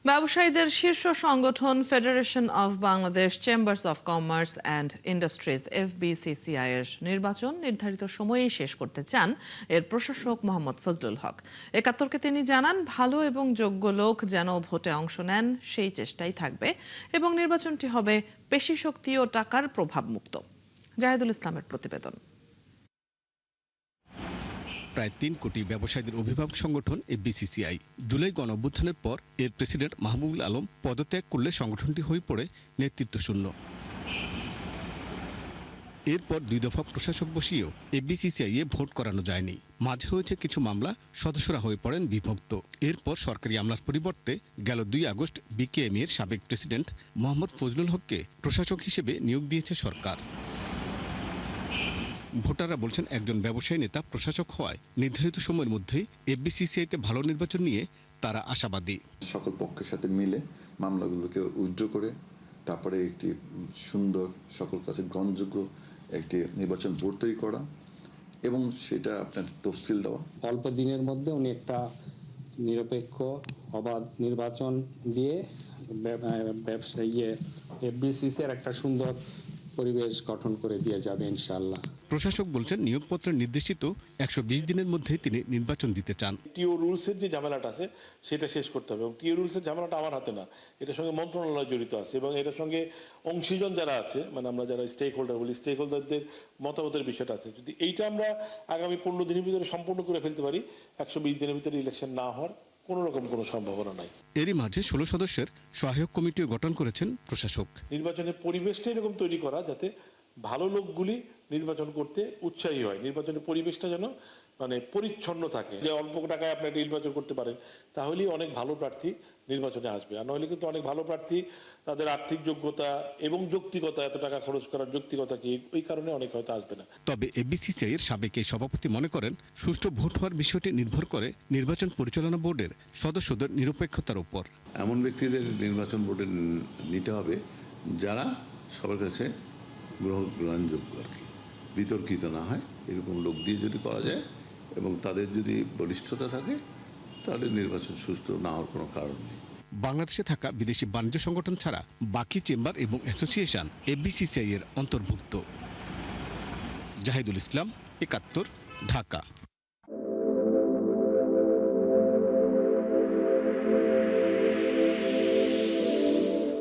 ব্যবসায়ীদের শীর্ষ সংগঠন federation of Bangladesh chambers of commerce and industries FBCCI এর নির্বাচন নির্ধারিত সময়েই শেষ করতে চান এর প্রশাসক মোহাম্মদ ফজলুল হক। একাত্তরকে তিনি জানান, ভালো এবং যোগ্য লোক যেন ভোটে অংশ নেন সেই চেষ্টাই থাকবে এবং নির্বাচনটি হবে পেশিশক্তি ও টাকার প্রভাব মুক্ত। জাহিদুল ইসলামের প্রতিবেদন। প্রায় ৩ কোটি ব্যবসায়ীদের অভিভাবক সংগঠন এফবিসিসিআই। জুলাই গণঅভ্যুত্থানের পর এর প্রেসিডেন্ট মাহবুবুল আলম পদত্যাগ করলে সংগঠনটি হয়ে পড়ে নেতৃত্বশূন্য। এরপর ২ দফা প্রশাসক বসিয়েও এফবিসিসিআই এ ভোট করানো যায়নি। মাঝে হয়েছে কিছু মামলা, সদস্যরা হয়ে পড়েন বিভক্ত। এরপর সরকারি আমলার পরিবর্তে গেল ২ আগস্ট বিকেএমই এর সাবেক প্রেসিডেন্ট মোহাম্মদ ফজলুল হককে প্রশাসক হিসেবে নিয়োগ দিয়েছে সরকার। ভোটাররা বলছেন, একজন ব্যবসায়ী নেতা প্রশাসক হওয়ায় নির্ধারিত সময়ের মধ্যেই এফবিসিসিআইতে ভালো নির্বাচন নিয়ে তারা আশাবাদী। সকল পক্ষের সাথে মিলে মামলাগুলোকে উইথড্র করে তারপরে একটি সুন্দর, সকল কাছে গ্রহণযোগ্য একটি নির্বাচন বোর্ড তৈরি করা এবং সেটা আপনার তফসিল দেওয়া। অল্প দিনের মধ্যে উনি একটা নিরপেক্ষ অবাধ নির্বাচন দিয়ে এফবিসিসির একটা সুন্দর পরিবেশ গঠন করে দিয়ে যাবে ইনশাআল্লাহ। প্রশাসক বলছেন, নিয়োগপত্রে নির্দেশিত ১২০ দিনের মধ্যে তিনি নির্বাচন দিতে চান। টিও রুলসের যে ঝামেলাটা আছে সেটা শেষ করতে হবে এবং টিও রুলসের ঝামেলাটা আমার হাতে না, এটার সঙ্গে মন্ত্রণালয় জড়িত আছে এবং এটার সঙ্গে অংশীজন যারা আছে, মানে আমরা যারা স্টেক হোল্ডার বলি, স্টেক হোল্ডারদের মতামতের বিষয়টা আছে। যদি এইটা আমরা আগামী ১৫ দিনের ভিতরে সম্পূর্ণ করে ফেলতে পারি, ১২০ দিনের ভিতরে ইলেকশন না হওয়ার কোনো রকম কোনো সম্ভাবনা নাই। এরই মাঝে ১৬ সদস্যের সহায়ক কমিটিও গঠন করেছেন প্রশাসক। নির্বাচনের পরিবেশটা এরকম তৈরি করা যাতে ভালো লোকগুলি নির্বাচন করতে উৎসাহী হয়, নির্বাচনের পরিবেশটা যেন মানে পরিচ্ছন্ন থাকে, যে অল্প টাকায় আপনি একটা নির্বাচন করতে পারেন তাহলেই অনেক ভালো প্রার্থী নির্বাচনে আসবে। আর নইলে কিন্তু অনেক ভালো প্রার্থী তাদের আর্থিক যোগ্যতা এবং যৌক্তিকতা, এত টাকা খরচ করার যৌক্তিকতা কি, ওই কারণে অনেক হয়তো আসবে না। তবে এফবিসিসিআই এর সাবেক এই সভাপতি মনে করেন, সুষ্ঠু ভোট হওয়ার বিষয়টি নির্ভর করে নির্বাচন পরিচালনা বোর্ডের সদস্যদের নিরপেক্ষতার উপর। এমন ব্যক্তিদের নির্বাচন বোর্ডে নিতে হবে যারা সবার কাছে গ্রহণযোগ্য আর কি, বিতর্কিত না হয়, এরকম লোক দিয়ে যদি করা যায় এবং তাদের যদি বলিষ্ঠতা থাকে তাহলে নির্বাচন সুষ্ঠু না হওয়ার কোনো কারণ নেই। বাংলাদেশে থাকা বিদেশি বাণিজ্য সংগঠন ছাড়া বাকি চেম্বার এবং অ্যাসোসিয়েশন এফবিসিসিআই এর অন্তর্ভুক্ত। জাহিদুল ইসলাম, একাত্তর, ঢাকা।